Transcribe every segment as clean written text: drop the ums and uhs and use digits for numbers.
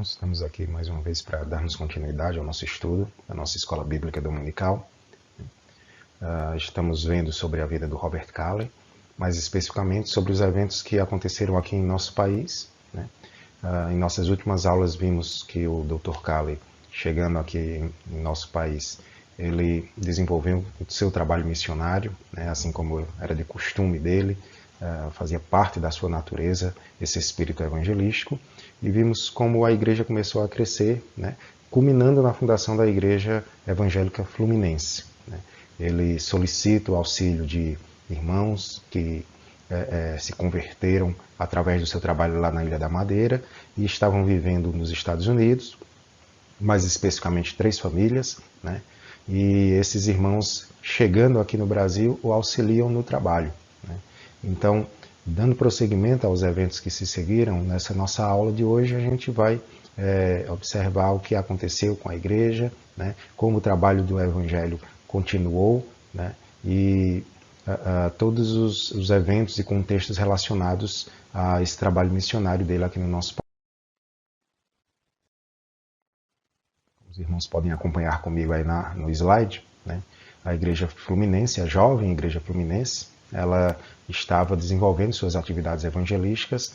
Estamos aqui mais uma vez para darmos continuidade ao nosso estudo, da nossa Escola Bíblica Dominical. Estamos vendo sobre a vida do Robert Calley, mais especificamente sobre os eventos que aconteceram aqui em nosso país. Em nossas últimas aulas vimos que o Dr. Calley, chegando aqui em nosso país, ele desenvolveu o seu trabalho missionário, assim como era de costume dele, fazia parte da sua natureza esse espírito evangelístico, e vimos como a igreja começou a crescer, culminando na fundação da Igreja Evangélica Fluminense. Ele solicita o auxílio de irmãos que se converteram através do seu trabalho lá na Ilha da Madeira e estavam vivendo nos Estados Unidos, mais especificamente 3 famílias, e esses irmãos, chegando aqui no Brasil, o auxiliam no trabalho. Então, dando prosseguimento aos eventos que se seguiram, nessa nossa aula de hoje a gente vai observar o que aconteceu com a igreja, como o trabalho do Evangelho continuou, e todos os eventos e contextos relacionados a esse trabalho missionário dele aqui no nosso país. Os irmãos podem acompanhar comigo aí no slide. A Igreja Fluminense, a jovem Igreja Fluminense, ela estava desenvolvendo suas atividades evangelísticas,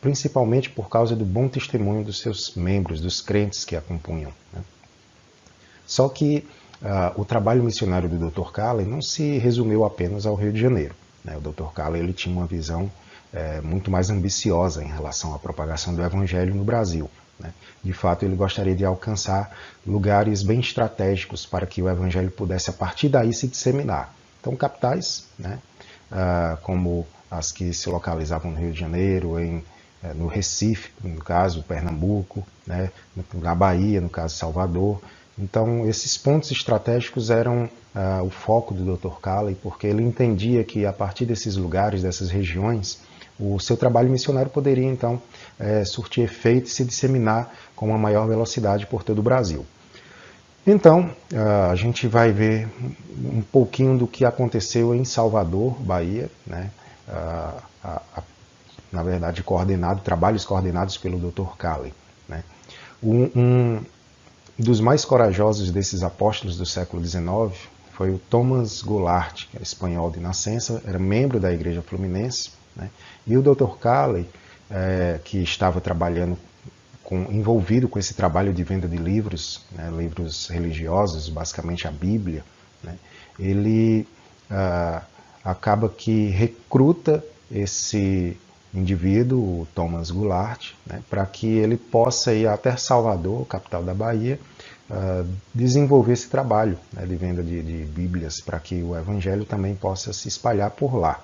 principalmente por causa do bom testemunho dos seus membros, dos crentes que a compunham. Só que o trabalho missionário do Dr. Calley não se resumiu apenas ao Rio de Janeiro. O Dr. Calley ele tinha uma visão muito mais ambiciosa em relação à propagação do Evangelho no Brasil. De fato, ele gostaria de alcançar lugares bem estratégicos para que o Evangelho pudesse, a partir daí, se disseminar. Então, capitais, como as que se localizavam no Rio de Janeiro, no Recife, no caso, Pernambuco, na Bahia, no caso, Salvador. Então, esses pontos estratégicos eram o foco do Dr. Calley, porque ele entendia que, a partir desses lugares, dessas regiões, o seu trabalho missionário poderia, então, surtir efeito e se disseminar com uma maior velocidade por todo o Brasil. Então, a gente vai ver um pouquinho do que aconteceu em Salvador, Bahia, na verdade, trabalhos coordenados pelo Dr. Calley. Um dos mais corajosos desses apóstolos do século XIX foi o Thomas Goulart, que era espanhol de nascença, era membro da Igreja Fluminense, e o Dr. Calley, que estava trabalhando envolvido com esse trabalho de venda de livros, livros religiosos, basicamente a Bíblia, ele acaba que recruta esse indivíduo, o Thomas Goulart, para que ele possa ir até Salvador, capital da Bahia, desenvolver esse trabalho de venda de Bíblias, para que o Evangelho também possa se espalhar por lá.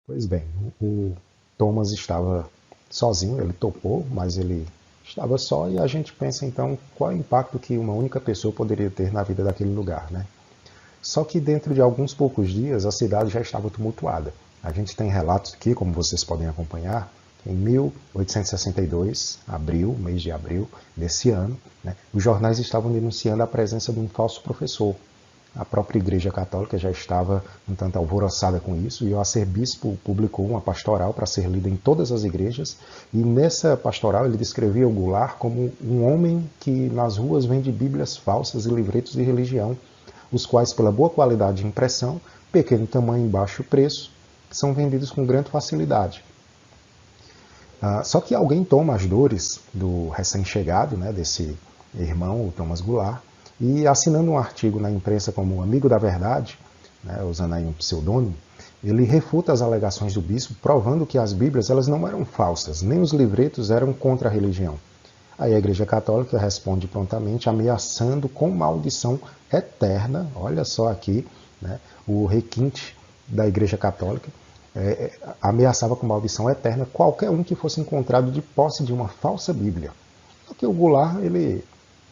Pois bem, o Thomas estava sozinho, ele topou, mas ele estava só, e a gente pensa então qual é o impacto que uma única pessoa poderia ter na vida daquele lugar. Só que dentro de alguns poucos dias a cidade já estava tumultuada. A gente tem relatos aqui, como vocês podem acompanhar, em 1862, mês de abril desse ano, os jornais estavam denunciando a presença de um falso professor. A própria Igreja Católica já estava um tanto alvoroçada com isso, e o arcebispo publicou uma pastoral para ser lida em todas as igrejas, e nessa pastoral ele descrevia o Goulart como um homem que nas ruas vende bíblias falsas e livretos de religião, os quais, pela boa qualidade de impressão, pequeno tamanho e baixo preço, são vendidos com grande facilidade. Só que alguém toma as dores do recém-chegado, desse irmão, o Thomas Goulart, e assinando um artigo na imprensa como Amigo da Verdade, usando aí um pseudônimo, ele refuta as alegações do bispo, provando que as Bíblias elas não eram falsas, nem os livretos eram contra a religião. Aí a Igreja Católica responde prontamente, ameaçando com maldição eterna, olha só aqui, o requinte da Igreja Católica, ameaçava com maldição eterna qualquer um que fosse encontrado de posse de uma falsa Bíblia. Só que o Goulart, ele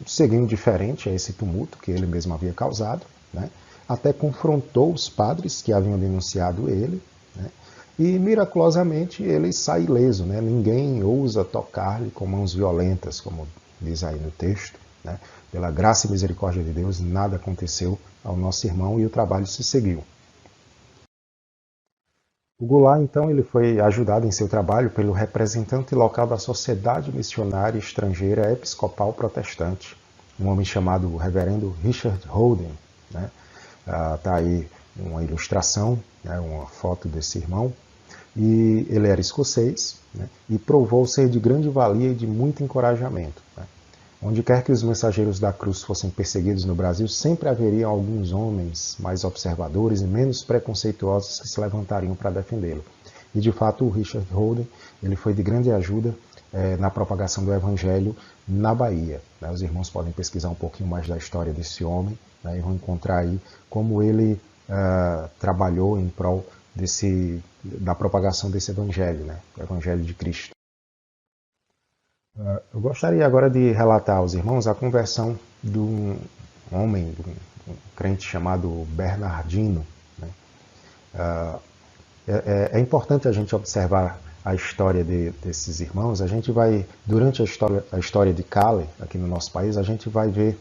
seguiu indiferente a esse tumulto que ele mesmo havia causado, até confrontou os padres que haviam denunciado ele, né? E miraculosamente ele sai ileso, né? Ninguém ousa tocar-lhe com mãos violentas, como diz aí no texto, né? Pela graça e misericórdia de Deus, nada aconteceu ao nosso irmão e o trabalho se seguiu. O Goulart, então, ele foi ajudado em seu trabalho pelo representante local da Sociedade Missionária Estrangeira Episcopal Protestante, um homem chamado Reverendo Richard Holden, né? Tá aí uma ilustração, né? Uma foto desse irmão. E ele era escocês, né? E provou ser de grande valia e de muito encorajamento, né? Onde quer que os mensageiros da cruz fossem perseguidos no Brasil, sempre haveria alguns homens mais observadores e menos preconceituosos que se levantariam para defendê-lo. E de fato o Richard Holden ele foi de grande ajuda na propagação do Evangelho na Bahia, né? Os irmãos podem pesquisar um pouquinho mais da história desse homem, né? E vão encontrar aí como ele trabalhou em prol da propagação desse Evangelho, né? O Evangelho de Cristo. Eu gostaria agora de relatar aos irmãos a conversão de um homem, de um crente chamado Bernardino, né? É importante a gente observar a história desses irmãos. A gente vai, durante a história de Cali, aqui no nosso país, a gente vai ver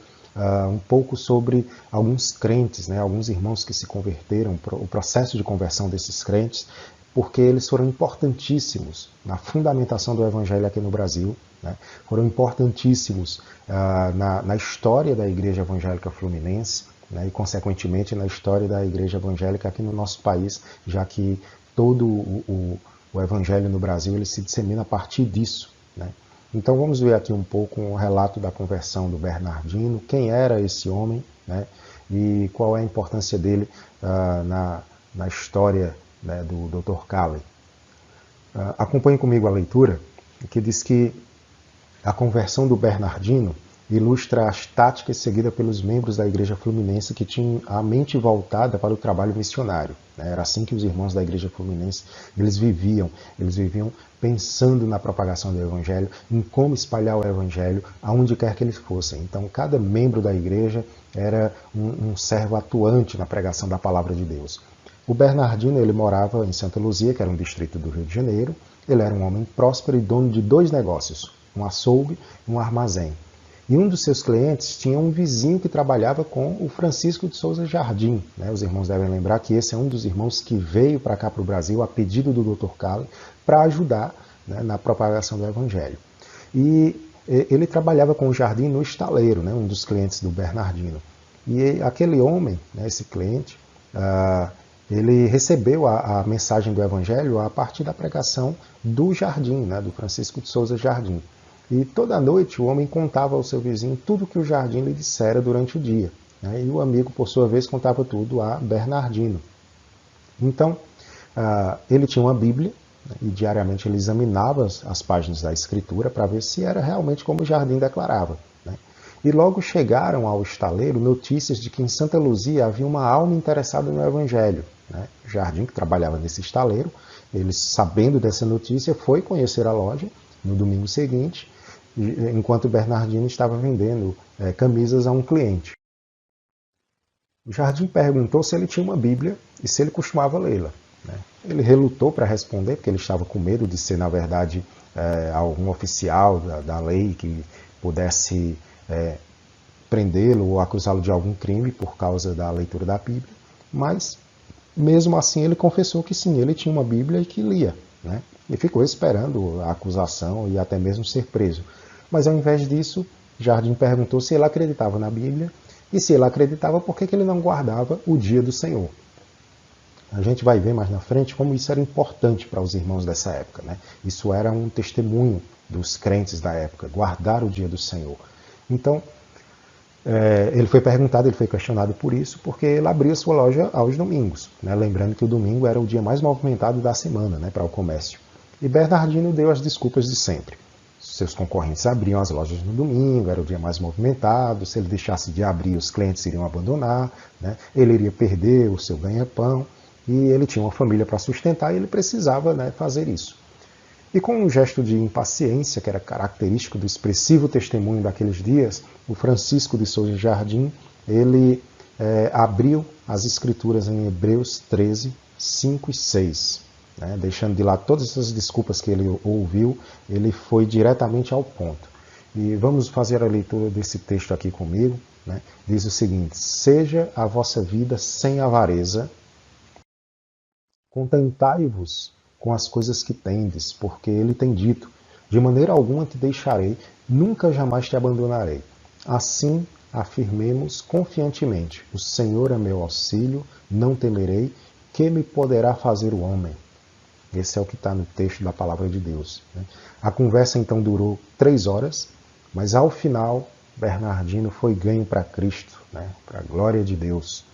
um pouco sobre alguns crentes, né? Alguns irmãos que se converteram, o processo de conversão desses crentes, porque eles foram importantíssimos na fundamentação do Evangelho aqui no Brasil, né? Foram importantíssimos na história da Igreja Evangélica Fluminense, né? E, consequentemente, na história da Igreja Evangélica aqui no nosso país, já que todo o Evangelho no Brasil ele se dissemina a partir disso, né? Então vamos ver aqui um pouco um relato da conversão do Bernardino, quem era esse homem, né? E qual é a importância dele na história, né, do Dr. Cali. Acompanhe comigo a leitura, que diz que a conversão do Bernardino ilustra as táticas seguidas pelos membros da Igreja Fluminense que tinham a mente voltada para o trabalho missionário. Era assim que os irmãos da Igreja Fluminense eles viviam pensando na propagação do Evangelho, em como espalhar o Evangelho aonde quer que eles fossem. Então, cada membro da igreja era um servo atuante na pregação da palavra de Deus. O Bernardino ele morava em Santa Luzia, que era um distrito do Rio de Janeiro. Ele era um homem próspero e dono de 2 negócios, um açougue e um armazém. E um dos seus clientes tinha um vizinho que trabalhava com o Francisco de Souza Jardim, né? Os irmãos devem lembrar que esse é um dos irmãos que veio para cá para o Brasil a pedido do Dr. Cali para ajudar, né, na propagação do Evangelho. E ele trabalhava com o Jardim no estaleiro, né, um dos clientes do Bernardino. E aquele homem, né, esse cliente, ele recebeu a mensagem do Evangelho a partir da pregação do Jardim, né, do Francisco de Souza Jardim. E toda noite o homem contava ao seu vizinho tudo que o Jardim lhe dissera durante o dia, né? E o amigo, por sua vez, contava tudo a Bernardino. Então, ele tinha uma Bíblia, né? E diariamente ele examinava as páginas da Escritura para ver se era realmente como o Jardim declarava, né? E logo chegaram ao estaleiro notícias de que em Santa Luzia havia uma alma interessada no Evangelho, né? O Jardim, que trabalhava nesse estaleiro, ele, sabendo dessa notícia, foi conhecer a loja no domingo seguinte, enquanto o Bernardino estava vendendo camisas a um cliente. O Jardim perguntou se ele tinha uma Bíblia e se ele costumava lê-la, né? Ele relutou para responder, porque ele estava com medo de ser, na verdade, algum oficial da lei que pudesse prendê-lo ou acusá-lo de algum crime por causa da leitura da Bíblia. Mas, mesmo assim, ele confessou que sim, ele tinha uma Bíblia e que lia, né? E ficou esperando a acusação e até mesmo ser preso. Mas ao invés disso, Jardim perguntou se ele acreditava na Bíblia e se ele acreditava, por que ele não guardava o dia do Senhor. A gente vai ver mais na frente como isso era importante para os irmãos dessa época, né? Isso era um testemunho dos crentes da época, guardar o dia do Senhor. Então, ele foi perguntado, ele foi questionado por isso, porque ele abria sua loja aos domingos, né? Lembrando que o domingo era o dia mais movimentado da semana, né, para o comércio. E Bernardino deu as desculpas de sempre. Seus concorrentes abriam as lojas no domingo, era o dia mais movimentado, se ele deixasse de abrir, os clientes iriam abandonar, né? Ele iria perder o seu ganha-pão, e ele tinha uma família para sustentar e ele precisava, né, fazer isso. E com um gesto de impaciência, que era característico do expressivo testemunho daqueles dias, o Francisco de Souza Jardim, ele abriu as Escrituras em Hebreus 13, 5 e 6. Né? Deixando de lado todas essas desculpas que ele ouviu, ele foi diretamente ao ponto. E vamos fazer a leitura desse texto aqui comigo. Né? Diz o seguinte: seja a vossa vida sem avareza, contentai-vos com as coisas que tendes, porque ele tem dito: de maneira alguma te deixarei, nunca jamais te abandonarei. Assim, afirmemos confiantemente: o Senhor é meu auxílio, não temerei, que me poderá fazer o homem? Esse é o que está no texto da palavra de Deus. Né? A conversa então durou 3 horas, mas ao final Bernardino foi ganho para Cristo, né? Para a glória de Deus.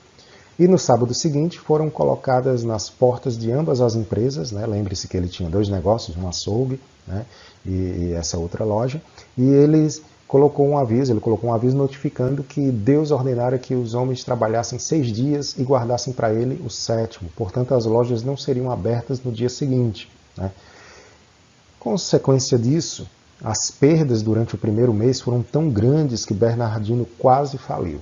E no sábado seguinte foram colocadas nas portas de ambas as empresas, né? Lembre-se que ele tinha 2 negócios, um açougue, né? e essa outra loja, e ele colocou um aviso notificando que Deus ordenara que os homens trabalhassem 6 dias e guardassem para ele o 7º. Portanto, as lojas não seriam abertas no dia seguinte. Né? Consequência disso, as perdas durante o primeiro mês foram tão grandes que Bernardino quase faliu.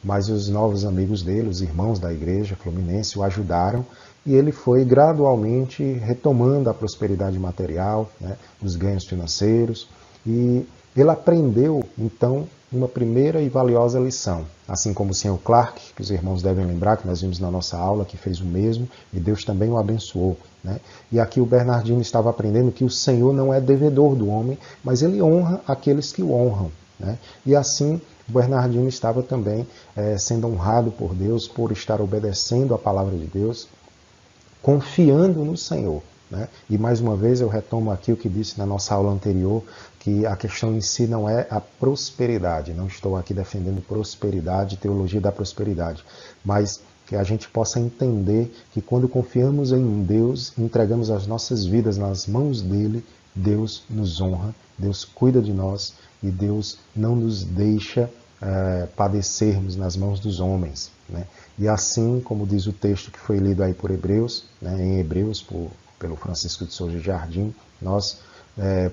Mas os novos amigos dele, os irmãos da igreja fluminense, o ajudaram e ele foi gradualmente retomando a prosperidade material, né, os ganhos financeiros, e ele aprendeu, então, uma primeira e valiosa lição. Assim como o Sr. Clark, que os irmãos devem lembrar, que nós vimos na nossa aula, que fez o mesmo, e Deus também o abençoou. Né? E aqui o Bernardino estava aprendendo que o Senhor não é devedor do homem, mas ele honra aqueles que o honram. Né? E assim, o Bernardino estava também sendo honrado por Deus, por estar obedecendo a palavra de Deus, confiando no Senhor. Né? E mais uma vez eu retomo aqui o que disse na nossa aula anterior, que a questão em si não é a prosperidade. Não estou aqui defendendo prosperidade, teologia da prosperidade, mas que a gente possa entender que quando confiamos em Deus, entregamos as nossas vidas nas mãos dele, Deus nos honra, Deus cuida de nós e Deus não nos deixa padecermos nas mãos dos homens. Né? E assim, como diz o texto que foi lido aí por Hebreus, né, em Hebreus, pelo Francisco de Souza Jardim, nós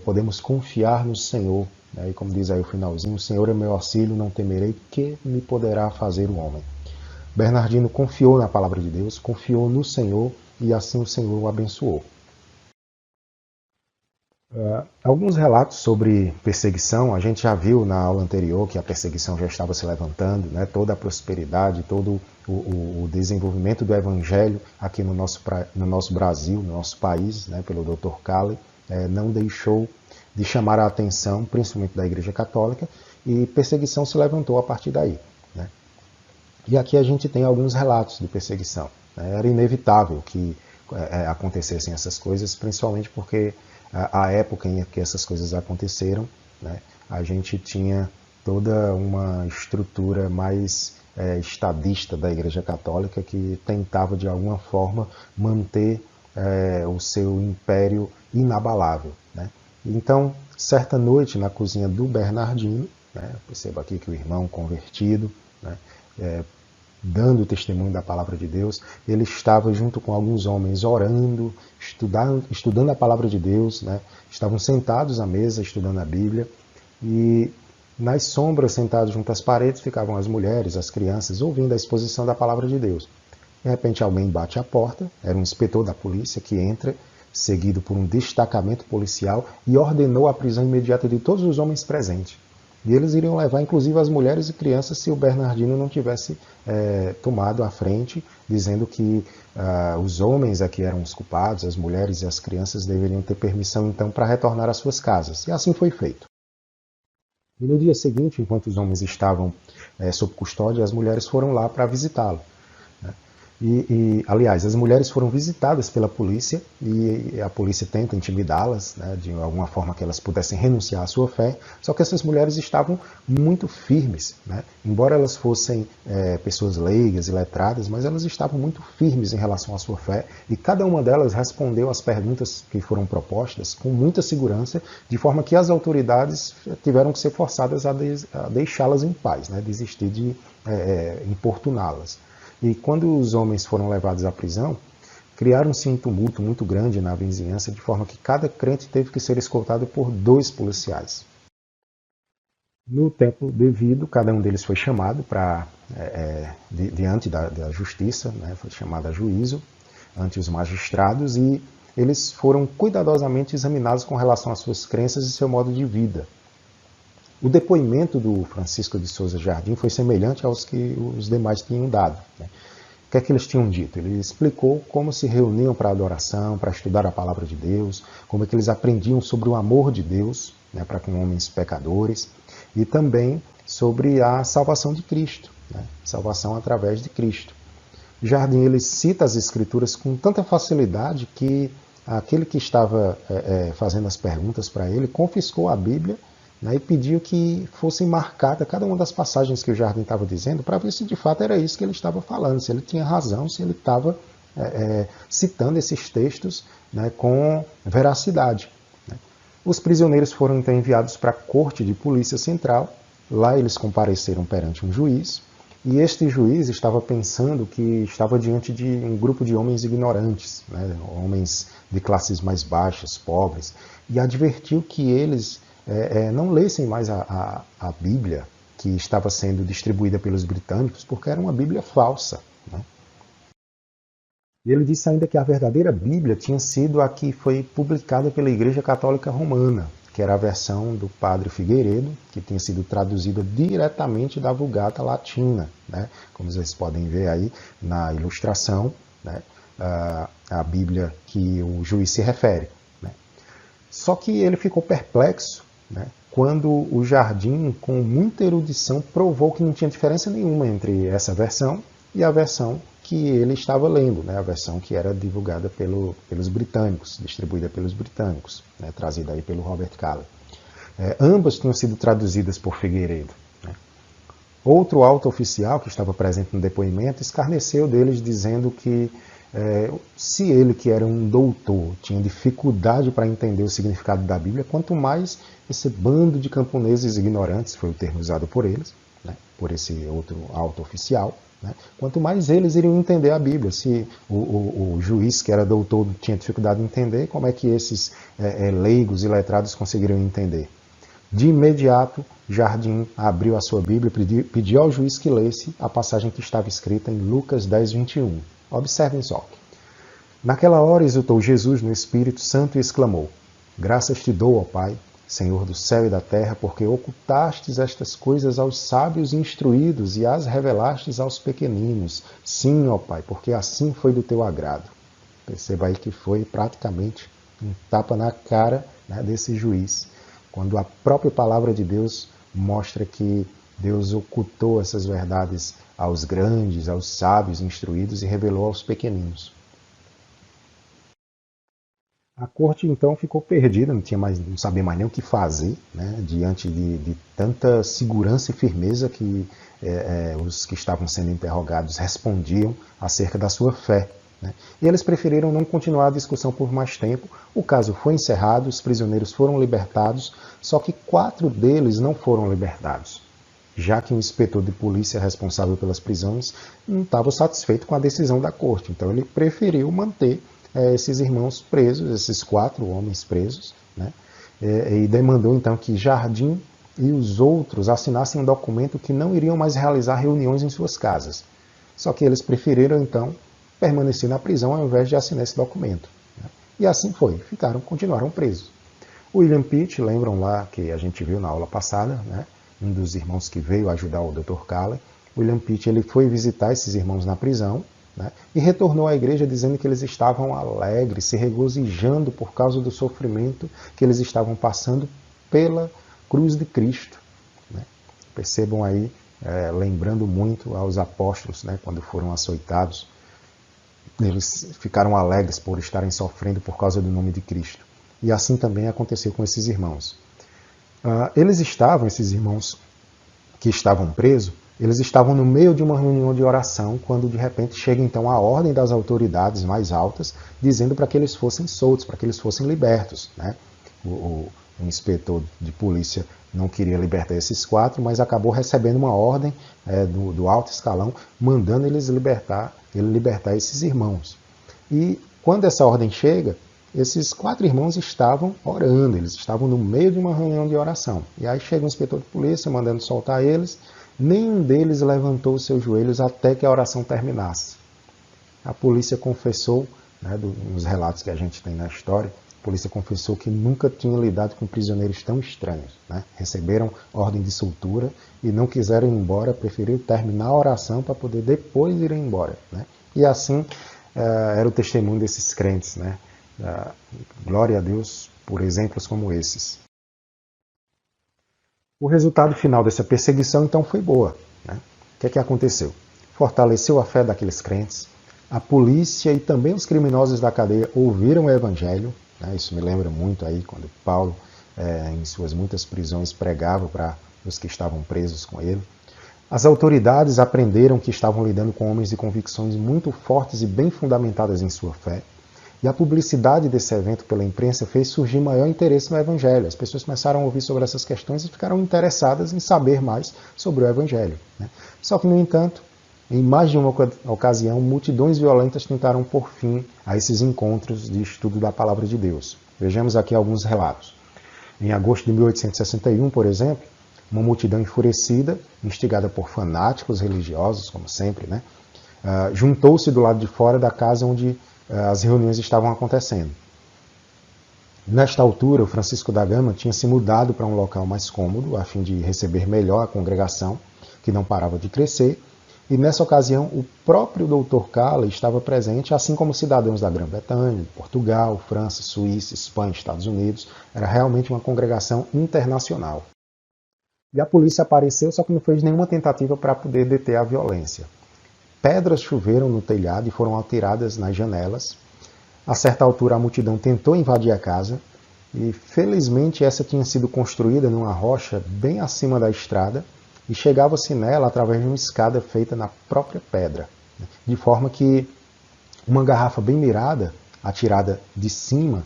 podemos confiar no Senhor. Né? E como diz aí o finalzinho: o Senhor é meu auxílio, não temerei, que me poderá fazer o homem. Bernardino confiou na palavra de Deus, confiou no Senhor e assim o Senhor o abençoou. Alguns relatos sobre perseguição, a gente já viu na aula anterior que a perseguição já estava se levantando, né? Toda a prosperidade, todo o desenvolvimento do evangelho aqui no nosso Brasil, no nosso país, né? Pelo Dr. Calley, não deixou de chamar a atenção, principalmente da Igreja Católica, e perseguição se levantou a partir daí. Né? E aqui a gente tem alguns relatos de perseguição. Né? Era inevitável que acontecessem essas coisas, principalmente porque a época em que essas coisas aconteceram, né, a gente tinha toda uma estrutura mais estadista da Igreja Católica que tentava de alguma forma manter o seu império inabalável. Né? Então, certa noite na cozinha do Bernardino, né, perceba aqui que o irmão convertido, né, dando o testemunho da palavra de Deus, ele estava junto com alguns homens orando, estudando a palavra de Deus, né? Estavam sentados à mesa estudando a Bíblia e nas sombras, sentados junto às paredes, ficavam as mulheres, as crianças, ouvindo a exposição da palavra de Deus. De repente alguém bate à porta, era um inspetor da polícia que entra, seguido por um destacamento policial, e ordenou a prisão imediata de todos os homens presentes. E eles iriam levar, inclusive, as mulheres e crianças se o Bernardino não tivesse tomado a frente, dizendo que os homens aqui eram os culpados, as mulheres e as crianças deveriam ter permissão, então, para retornar às suas casas. E assim foi feito. E no dia seguinte, enquanto os homens estavam sob custódia, as mulheres foram lá para visitá-lo. Aliás, as mulheres foram visitadas pela polícia e a polícia tenta intimidá-las, né, de alguma forma que elas pudessem renunciar à sua fé, só que essas mulheres estavam muito firmes, né? Embora elas fossem pessoas leigas e letradas, mas elas estavam muito firmes em relação à sua fé e cada uma delas respondeu às perguntas que foram propostas com muita segurança, de forma que as autoridades tiveram que ser forçadas a deixá-las em paz, né, desistir de importuná-las. E quando os homens foram levados à prisão, criaram-se um tumulto muito grande na vizinhança, de forma que cada crente teve que ser escoltado por 2 policiais. No tempo devido, cada um deles foi chamado para diante da justiça, né, foi chamado a juízo ante os magistrados e eles foram cuidadosamente examinados com relação às suas crenças e seu modo de vida. O depoimento do Francisco de Souza Jardim foi semelhante aos que os demais tinham dado, né? O que é que eles tinham dito? Ele explicou como se reuniam para adoração, para estudar a palavra de Deus, como é que eles aprendiam sobre o amor de Deus, né, para com homens pecadores, e também sobre a salvação de Cristo, né, salvação através de Cristo. Jardim ele cita as Escrituras com tanta facilidade que aquele que estava fazendo as perguntas para ele confiscou a Bíblia, né, e pediu que fossem marcadas cada uma das passagens que o Jardim estava dizendo para ver se de fato era isso que ele estava falando, se ele tinha razão, se ele estava citando esses textos, né, com veracidade. Né. Os prisioneiros foram então enviados para a corte de polícia central. Lá eles compareceram perante um juiz e este juiz estava pensando que estava diante de um grupo de homens ignorantes, né, homens de classes mais baixas, pobres, e advertiu que eles não lessem mais a Bíblia que estava sendo distribuída pelos britânicos, porque era uma Bíblia falsa. Né? E ele disse ainda que a verdadeira Bíblia tinha sido a que foi publicada pela Igreja Católica Romana, que era a versão do Padre Figueiredo, que tinha sido traduzida diretamente da Vulgata Latina, né? Como vocês podem ver aí na ilustração, né? A Bíblia que o juiz se refere. Né? Só que ele ficou perplexo, né, quando o Jardim, com muita erudição, provou que não tinha diferença nenhuma entre essa versão e a versão que ele estava lendo, né, a versão que era divulgada pelos britânicos, distribuída pelos britânicos, né, trazida aí pelo Robert Calley. Ambas tinham sido traduzidas por Figueiredo. Né. Outro alto oficial que estava presente no depoimento escarneceu deles, dizendo que se ele, que era um doutor, tinha dificuldade para entender o significado da Bíblia, quanto mais esse bando de camponeses ignorantes, foi o termo usado por eles, né, por esse outro alto oficial, né, quanto mais eles iriam entender a Bíblia. Se o juiz, que era doutor, tinha dificuldade de entender, como é que esses leigos e letrados conseguiriam entender? De imediato, Jardim abriu a sua Bíblia e pediu ao juiz que lesse a passagem que estava escrita em Lucas 10, 21. Observem só. Naquela hora exultou Jesus no Espírito Santo e exclamou: Graças te dou, ó Pai, Senhor do céu e da terra, porque ocultastes estas coisas aos sábios instruídos e as revelastes aos pequeninos. Sim, ó Pai, porque assim foi do teu agrado. Perceba aí que foi praticamente um tapa na cara, né, desse juiz, quando a própria palavra de Deus mostra que Deus ocultou essas verdades aos grandes, aos sábios instruídos e revelou aos pequeninos. A corte então ficou perdida, não sabia mais nem o que fazer, né, diante de tanta segurança e firmeza que os que estavam sendo interrogados respondiam acerca da sua fé. Né. E eles preferiram não continuar a discussão por mais tempo. O caso foi encerrado, os prisioneiros foram libertados, só que 4 deles não foram libertados, já que o inspetor de polícia responsável pelas prisões não estava satisfeito com a decisão da corte. Então ele preferiu manter esses irmãos presos, esses 4 homens presos, né? E demandou então que Jardim e os outros assinassem um documento que não iriam mais realizar reuniões em suas casas. Só que eles preferiram então permanecer na prisão ao invés de assinar esse documento. Né? E assim foi, continuaram presos. William Pitt, lembram lá que a gente viu na aula passada, né? Um dos irmãos que veio ajudar o Dr. Calley, William Pitt, ele foi visitar esses irmãos na prisão, né, e retornou à igreja dizendo que eles estavam alegres, se regozijando por causa do sofrimento que eles estavam passando pela cruz de Cristo. Né. Percebam aí, lembrando muito aos apóstolos, né, quando foram açoitados, eles ficaram alegres por estarem sofrendo por causa do nome de Cristo. E assim também aconteceu com esses irmãos. Esses irmãos que estavam presos, eles estavam no meio de uma reunião de oração, quando de repente chega então a ordem das autoridades mais altas, dizendo para que eles fossem soltos, para que eles fossem libertos. Né? O inspetor de polícia não queria libertar esses 4, mas acabou recebendo uma ordem do alto escalão, mandando ele libertar esses irmãos. E quando essa ordem chega, esses 4 irmãos estavam orando, eles estavam no meio de uma reunião de oração. E aí chega um inspetor de polícia mandando soltar eles, nenhum deles levantou os seus joelhos até que a oração terminasse. A polícia confessou, né, nos relatos que a gente tem na história, a polícia confessou que nunca tinha lidado com prisioneiros tão estranhos. Né? Receberam ordem de soltura e não quiseram ir embora, preferiram terminar a oração para poder depois ir embora. Né? E assim era o testemunho desses crentes. Né? Glória a Deus por exemplos como esses. O resultado final dessa perseguição, então, foi boa. Né? O que aconteceu? Fortaleceu a fé daqueles crentes. A polícia e também os criminosos da cadeia ouviram o evangelho. Né? Isso me lembra muito aí quando Paulo, em suas muitas prisões, pregava para os que estavam presos com ele. As autoridades aprenderam que estavam lidando com homens de convicções muito fortes e bem fundamentadas em sua fé. E a publicidade desse evento pela imprensa fez surgir maior interesse no Evangelho. As pessoas começaram a ouvir sobre essas questões e ficaram interessadas em saber mais sobre o Evangelho. Né? Só que, no entanto, em mais de uma ocasião, multidões violentas tentaram pôr fim a esses encontros de estudo da Palavra de Deus. Vejamos aqui alguns relatos. Em agosto de 1861, por exemplo, uma multidão enfurecida, instigada por fanáticos religiosos, como sempre, né? Juntou-se do lado de fora da casa onde as reuniões estavam acontecendo. Nesta altura, o Francisco da Gama tinha se mudado para um local mais cômodo, a fim de receber melhor a congregação, que não parava de crescer, e nessa ocasião o próprio Dr. Calley estava presente, assim como cidadãos da Grã-Bretanha, Portugal, França, Suíça, Espanha, Estados Unidos. Era realmente uma congregação internacional. E a polícia apareceu, só que não fez nenhuma tentativa para poder deter a violência. Pedras choveram no telhado e foram atiradas nas janelas. A certa altura, a multidão tentou invadir a casa e, felizmente, essa tinha sido construída numa rocha bem acima da estrada e chegava-se nela através de uma escada feita na própria pedra, de forma que uma garrafa bem mirada, atirada de cima,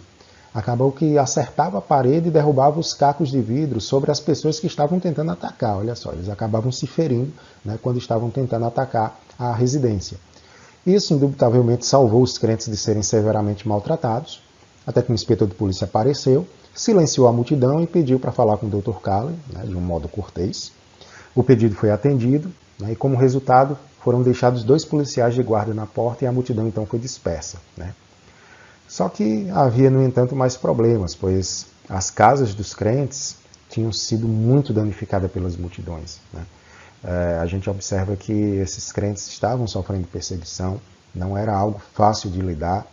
acabou que acertava a parede e derrubava os cacos de vidro sobre as pessoas que estavam tentando atacar. Olha só, eles acabavam se ferindo, né, quando estavam tentando atacar a residência. Isso, indubitavelmente, salvou os crentes de serem severamente maltratados, até que um inspetor de polícia apareceu, silenciou a multidão e pediu para falar com o Dr. Calley, né, de um modo cortês. O pedido foi atendido, né, e como resultado foram deixados 2 policiais de guarda na porta e a multidão então foi dispersa. Né. Só que havia, no entanto, mais problemas, pois as casas dos crentes tinham sido muito danificadas pelas multidões. Né. A gente observa que esses crentes estavam sofrendo perseguição, não era algo fácil de lidar.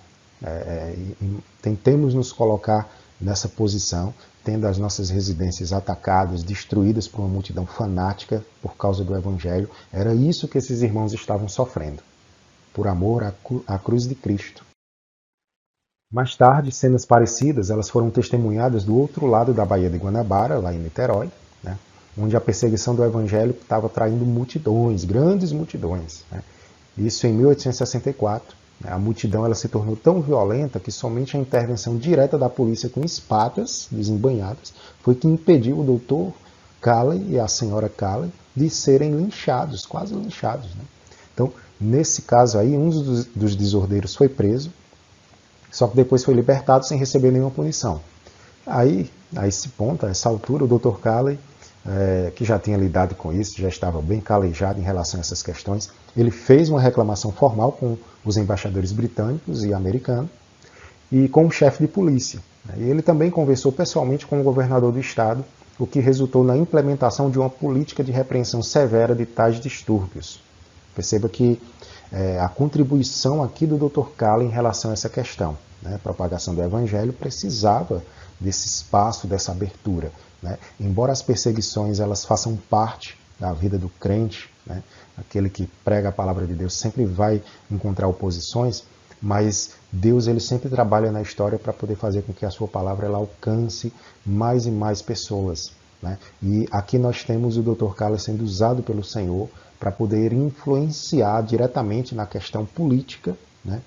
Tentemos nos colocar nessa posição, tendo as nossas residências atacadas, destruídas por uma multidão fanática por causa do Evangelho. Era isso que esses irmãos estavam sofrendo, por amor à cruz de Cristo. Mais tarde, cenas parecidas elas foram testemunhadas do outro lado da Baía de Guanabara, lá em Niterói, né, onde a perseguição do Evangelho estava atraindo multidões, grandes multidões. Né. Isso em 1864. A multidão ela se tornou tão violenta que somente a intervenção direta da polícia com espadas desembanhadas foi que impediu o Dr. Calley e a senhora Calley de serem linchados, quase linchados. Né. Então, nesse caso aí, um dos desordeiros foi preso, só que depois foi libertado sem receber nenhuma punição. Aí, a esse ponto, a essa altura, o Dr. Calley, que já tinha lidado com isso, já estava bem calejado em relação a essas questões, ele fez uma reclamação formal com os embaixadores britânicos e americanos e com o chefe de polícia. E ele também conversou pessoalmente com o governador do estado, o que resultou na implementação de uma política de repreensão severa de tais distúrbios. Perceba que a contribuição aqui do Dr. Calley em relação a essa questão, né, a propagação do Evangelho, precisava desse espaço, dessa abertura. Né? Embora as perseguições elas façam parte da vida do crente, né? Aquele que prega a palavra de Deus sempre vai encontrar oposições, mas Deus ele sempre trabalha na história para poder fazer com que a sua palavra ela alcance mais e mais pessoas. Né? E aqui nós temos o Dr. Calley sendo usado pelo Senhor para poder influenciar diretamente na questão política, né?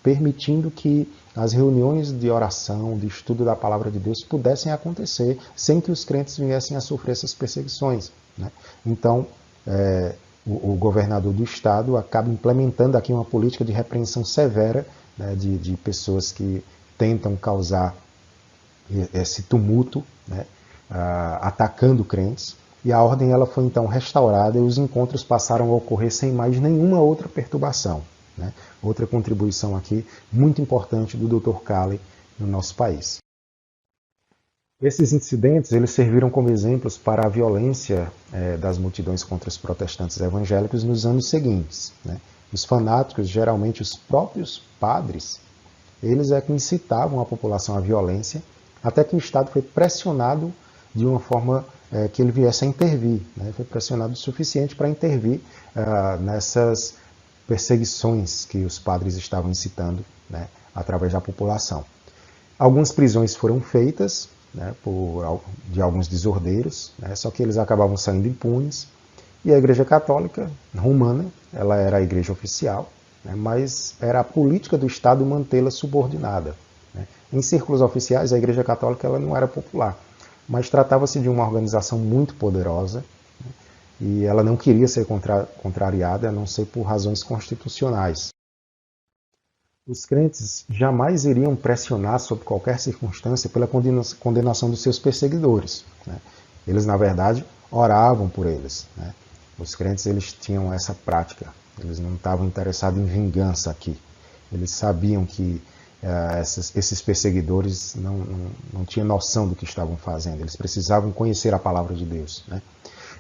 Permitindo que as reuniões de oração, de estudo da palavra de Deus pudessem acontecer sem que os crentes viessem a sofrer essas perseguições. Né? Então, o governador do estado acaba implementando aqui uma política de repreensão severa, né, de pessoas que tentam causar esse tumulto, né, atacando crentes, e a ordem ela foi então restaurada e os encontros passaram a ocorrer sem mais nenhuma outra perturbação, né? Outra contribuição aqui muito importante do Dr. Calley no nosso país. Esses incidentes eles serviram como exemplos para a violência das multidões contra os protestantes evangélicos nos anos seguintes, né? Os fanáticos, geralmente os próprios padres, eles é que incitavam a população à violência, até que o Estado foi pressionado de uma forma que ele viesse a intervir, né? Foi pressionado o suficiente para intervir nessas perseguições que os padres estavam incitando, né, através da população. Algumas prisões foram feitas, né, de alguns desordeiros, né, só que eles acabavam saindo impunes, e a Igreja Católica Romana, ela era a igreja oficial, né, mas era a política do Estado mantê-la subordinada, né. Em círculos oficiais, a Igreja Católica ela não era popular, mas tratava-se de uma organização muito poderosa, né, e ela não queria ser contrariada, a não ser por razões constitucionais. Os crentes jamais iriam pressionar sob qualquer circunstância pela condenação dos seus perseguidores, né. Eles, na verdade, oravam por eles, né. Os crentes eles tinham essa prática, eles não estavam interessados em vingança aqui. Eles sabiam que esses perseguidores não tinham noção do que estavam fazendo, eles precisavam conhecer a palavra de Deus, né.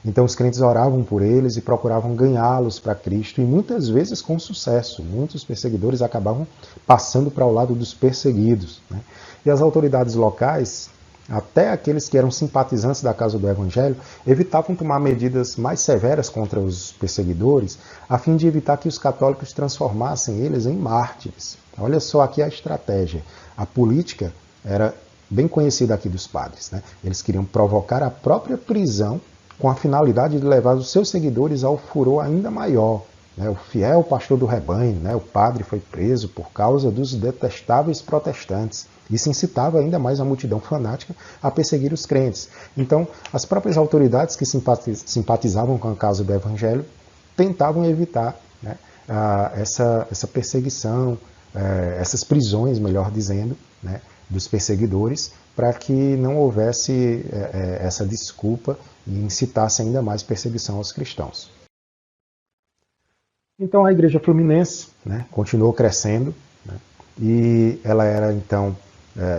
Então os crentes oravam por eles e procuravam ganhá-los para Cristo, e muitas vezes com sucesso. Muitos perseguidores acabavam passando para o lado dos perseguidos, né. E as autoridades locais, até aqueles que eram simpatizantes da causa do Evangelho, evitavam tomar medidas mais severas contra os perseguidores, a fim de evitar que os católicos transformassem eles em mártires. Olha só aqui a estratégia. A política era bem conhecida aqui dos padres, né. Eles queriam provocar a própria prisão com a finalidade de levar os seus seguidores ao furor ainda maior, né. O fiel pastor do rebanho, né, o padre, foi preso por causa dos detestáveis protestantes. Isso incitava ainda mais a multidão fanática a perseguir os crentes. Então, as próprias autoridades que simpatizavam com a causa do Evangelho tentavam evitar, né, essa perseguição, essas prisões, melhor dizendo, né, dos perseguidores, para que não houvesse essa desculpa e incitasse ainda mais perseguição aos cristãos. Então a Igreja Fluminense, né, continuou crescendo, né, e ela era então,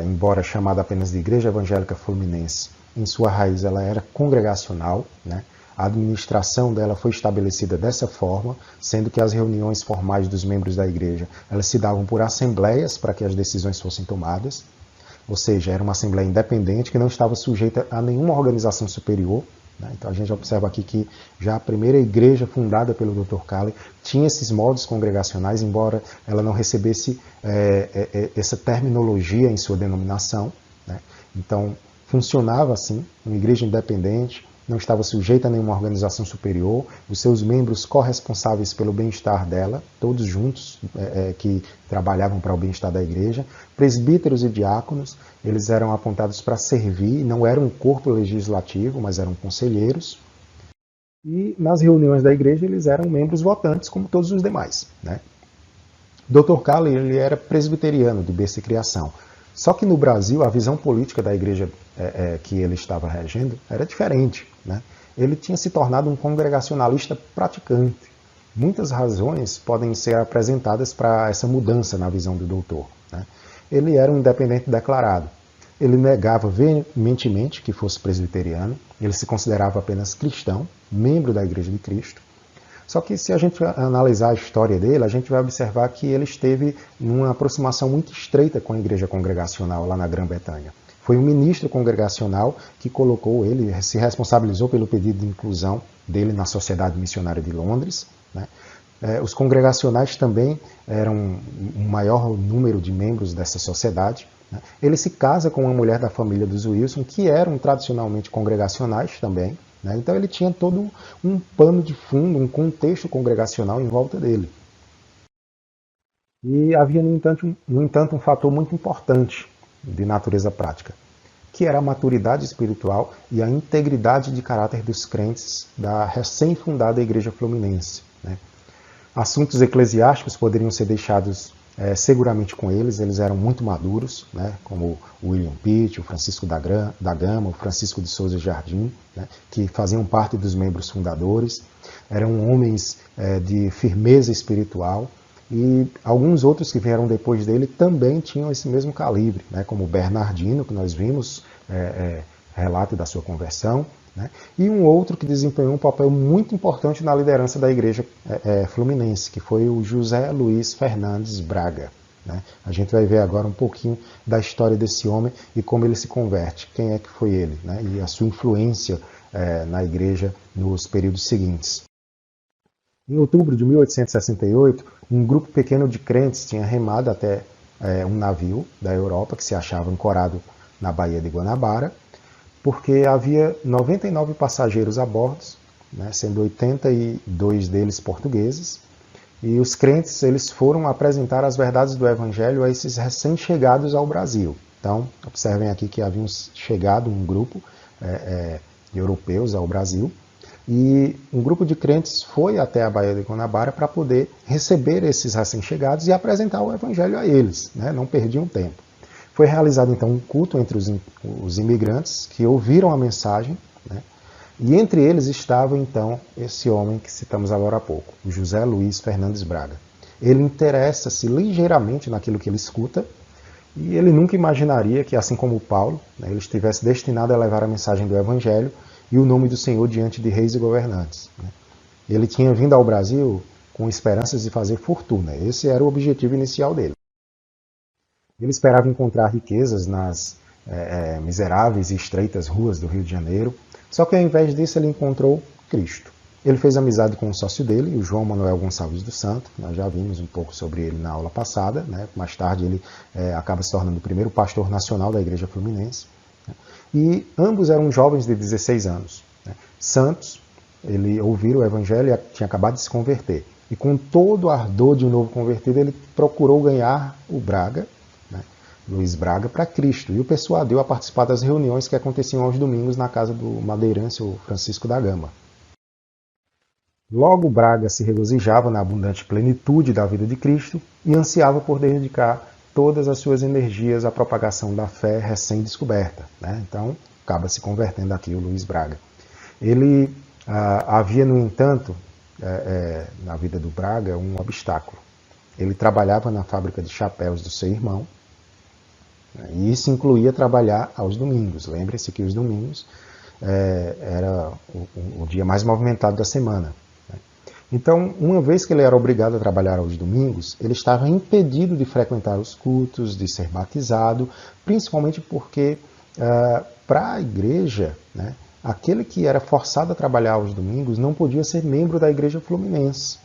embora chamada apenas de Igreja Evangélica Fluminense, em sua raiz ela era congregacional, né. A administração dela foi estabelecida dessa forma, sendo que as reuniões formais dos membros da igreja elas se davam por assembleias para que as decisões fossem tomadas. Ou seja, era uma assembleia independente que não estava sujeita a nenhuma organização superior, né? Então a gente observa aqui que já a primeira igreja fundada pelo Dr. Calley tinha esses modos congregacionais, embora ela não recebesse essa terminologia em sua denominação, né? Então funcionava assim, uma igreja independente, não estava sujeita a nenhuma organização superior, os seus membros corresponsáveis pelo bem-estar dela, todos juntos, que trabalhavam para o bem-estar da igreja, presbíteros e diáconos, eles eram apontados para servir, não eram um corpo legislativo, mas eram conselheiros, e nas reuniões da igreja eles eram membros votantes, como todos os demais, né? Dr. Calley ele era presbiteriano de berço e criação. Só que no Brasil, a visão política da igreja que ele estava regendo era diferente, né? Ele tinha se tornado um congregacionalista praticante. Muitas razões podem ser apresentadas para essa mudança na visão do doutor, né? Ele era um independente declarado. Ele negava veementemente que fosse presbiteriano, ele se considerava apenas cristão, membro da Igreja de Cristo. Só que se a gente analisar a história dele, a gente vai observar que ele esteve numa aproximação muito estreita com a igreja congregacional lá na Grã-Bretanha. Foi um ministro congregacional que colocou ele, se responsabilizou pelo pedido de inclusão dele na Sociedade Missionária de Londres, né? Os congregacionais também eram um maior número de membros dessa sociedade, né? Ele se casa com uma mulher da família dos Wilson, que eram tradicionalmente congregacionais também, né? Então ele tinha todo um pano de fundo, um contexto congregacional em volta dele. E havia, no entanto, um fator muito importante de natureza prática, que era a maturidade espiritual e a integridade de caráter dos crentes da recém-fundada Igreja Fluminense, né? Assuntos eclesiásticos poderiam ser deixados seguramente com eles eram muito maduros, né, como o William Pitt, o Francisco da Gama, o Francisco de Souza Jardim, né, que faziam parte dos membros fundadores, eram homens de firmeza espiritual, e alguns outros que vieram depois dele também tinham esse mesmo calibre, né, como Bernardino, que nós vimos relato da sua conversão, né, e um outro que desempenhou um papel muito importante na liderança da igreja fluminense, que foi o José Luiz Fernandes Braga. Né. A gente vai ver agora um pouquinho da história desse homem e como ele se converte, quem é que foi ele, né, e a sua influência na igreja nos períodos seguintes. Em outubro de 1868, um grupo pequeno de crentes tinha remado até um navio da Europa que se achava ancorado na Baía de Guanabara, porque havia 99 passageiros a bordo, né, sendo 82 deles portugueses, e os crentes eles foram apresentar as verdades do Evangelho a esses recém-chegados ao Brasil. Então, observem aqui que havia chegado um grupo de europeus ao Brasil, e um grupo de crentes foi até a Baía de Guanabara para poder receber esses recém-chegados e apresentar o Evangelho a eles, né, não perdiam tempo. Foi realizado então um culto entre os imigrantes que ouviram a mensagem, né? E entre eles estava então esse homem que citamos agora há pouco, o José Luiz Fernandes Braga. Ele interessa-se ligeiramente naquilo que ele escuta e ele nunca imaginaria que, assim como Paulo, né, ele estivesse destinado a levar a mensagem do Evangelho e o nome do Senhor diante de reis e governantes. Né? Ele tinha vindo ao Brasil com esperanças de fazer fortuna. Esse era o objetivo inicial dele. Ele esperava encontrar riquezas nas miseráveis e estreitas ruas do Rio de Janeiro, só que ao invés disso ele encontrou Cristo. Ele fez amizade com o sócio dele, o João Manuel Gonçalves dos Santos, nós já vimos um pouco sobre ele na aula passada, né? Mais tarde ele acaba se tornando o primeiro pastor nacional da Igreja Fluminense, né? E ambos eram jovens de 16 anos. Né? Santos, ele ouviu o Evangelho e tinha acabado de se converter, e com todo o ardor de um novo convertido ele procurou ganhar o Braga, Luiz Braga, para Cristo, e o persuadiu a participar das reuniões que aconteciam aos domingos na casa do madeirante, o Francisco da Gama. Logo Braga se regozijava na abundante plenitude da vida de Cristo e ansiava por dedicar todas as suas energias à propagação da fé recém-descoberta. Né? Então, acaba se convertendo aqui o Luiz Braga. Ele havia, no entanto, na vida do Braga, um obstáculo. Ele trabalhava na fábrica de chapéus do seu irmão, e isso incluía trabalhar aos domingos. Lembre-se que os domingos era o dia mais movimentado da semana. Então, uma vez que ele era obrigado a trabalhar aos domingos, ele estava impedido de frequentar os cultos, de ser batizado, principalmente porque, para a igreja, né, aquele que era forçado a trabalhar aos domingos não podia ser membro da igreja fluminense.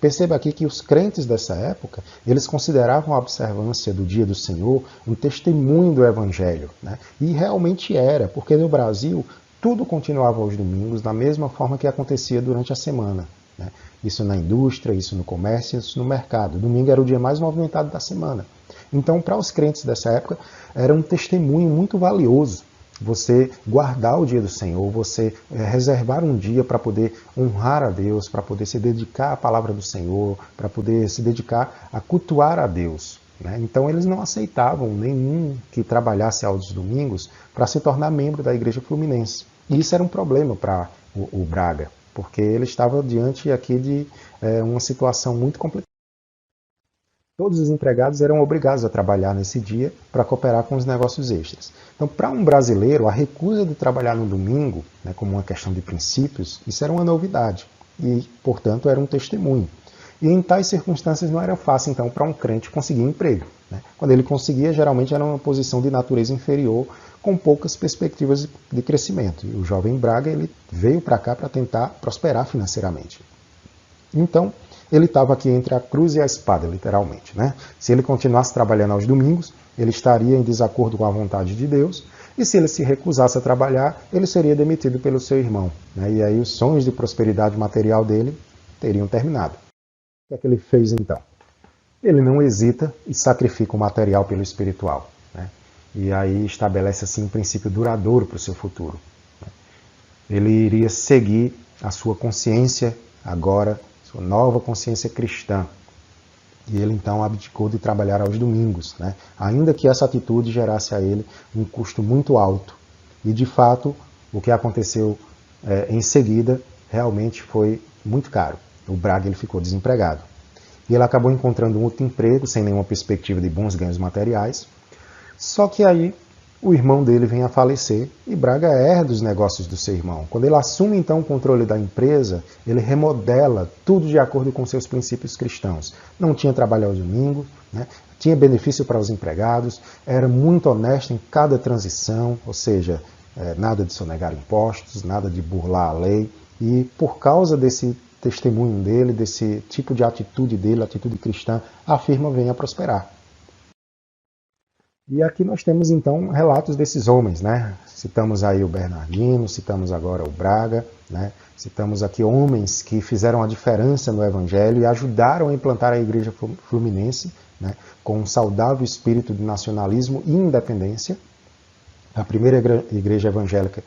Perceba aqui que os crentes dessa época, eles consideravam a observância do Dia do Senhor um testemunho do Evangelho. Né? E realmente era, porque no Brasil tudo continuava aos domingos da mesma forma que acontecia durante a semana. Né? Isso na indústria, isso no comércio, isso no mercado. Domingo era o dia mais movimentado da semana. Então, para os crentes dessa época, era um testemunho muito valioso. Você guardar o dia do Senhor, você reservar um dia para poder honrar a Deus, para poder se dedicar à palavra do Senhor, para poder se dedicar a cultuar a Deus. Né? Então eles não aceitavam nenhum que trabalhasse aos domingos para se tornar membro da Igreja Fluminense. E isso era um problema para o Braga, porque ele estava diante aqui de uma situação muito complicada. Todos os empregados eram obrigados a trabalhar nesse dia para cooperar com os negócios extras. Então, para um brasileiro, a recusa de trabalhar no domingo, né, como uma questão de princípios, isso era uma novidade e, portanto, era um testemunho. E em tais circunstâncias não era fácil, então, para um crente conseguir emprego. Né? Quando ele conseguia, geralmente era uma posição de natureza inferior, com poucas perspectivas de crescimento. E o jovem Braga ele veio para cá para tentar prosperar financeiramente. Então, ele estava aqui entre a cruz e a espada, literalmente. Né? Se ele continuasse trabalhando aos domingos, ele estaria em desacordo com a vontade de Deus, e se ele se recusasse a trabalhar, ele seria demitido pelo seu irmão. Né? E aí os sonhos de prosperidade material dele teriam terminado. O que é que ele fez então? Ele não hesita e sacrifica o material pelo espiritual. Né? E aí estabelece assim um princípio duradouro para o seu futuro. Né? Ele iria seguir a sua consciência agora, sua nova consciência cristã. E ele então abdicou de trabalhar aos domingos, né? Ainda que essa atitude gerasse a ele um custo muito alto. E de fato, o que aconteceu em seguida realmente foi muito caro. O Braga ele ficou desempregado. E ele acabou encontrando um outro emprego, sem nenhuma perspectiva de bons ganhos materiais. Só que aí o irmão dele vem a falecer e Braga herda os negócios do seu irmão. Quando ele assume então o controle da empresa, ele remodela tudo de acordo com seus princípios cristãos. Não tinha trabalho ao domingo, né? Tinha benefício para os empregados, era muito honesto em cada transição, ou seja, nada de sonegar impostos, nada de burlar a lei. E por causa desse testemunho dele, desse tipo de atitude dele, atitude cristã, a firma vem a prosperar. E aqui nós temos então relatos desses homens, né? Citamos aí o Bernardino, citamos agora o Braga, né? Citamos aqui homens que fizeram a diferença no Evangelho e ajudaram a implantar a Igreja Fluminense, né? Com um saudável espírito de nacionalismo e independência. A primeira igreja evangélica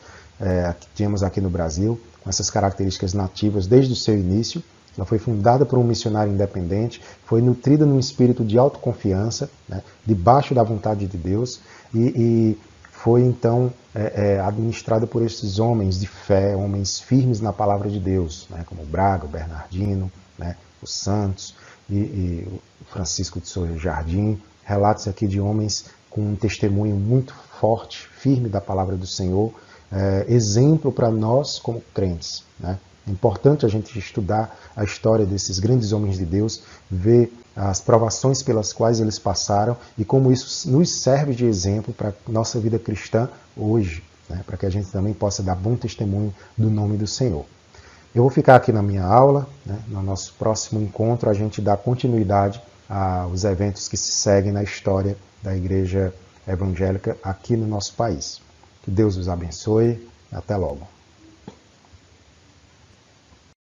que tínhamos aqui no Brasil, com essas características nativas desde o seu início. Ela foi fundada por um missionário independente, foi nutrida num espírito de autoconfiança, né, debaixo da vontade de Deus, e foi então administrada por esses homens de fé, homens firmes na palavra de Deus, né, como o Braga, o Bernardino, né, o Santos e o Francisco de Souza Jardim. Relatos aqui de homens com um testemunho muito forte, firme da palavra do Senhor, exemplo para nós como crentes, né? É importante a gente estudar a história desses grandes homens de Deus, ver as provações pelas quais eles passaram e como isso nos serve de exemplo para a nossa vida cristã hoje, né? Para que a gente também possa dar bom testemunho do nome do Senhor. Eu vou ficar aqui na minha aula, né? No nosso próximo encontro a gente dá continuidade aos eventos que se seguem na história da Igreja Evangélica aqui no nosso país. Que Deus os abençoe. Até logo.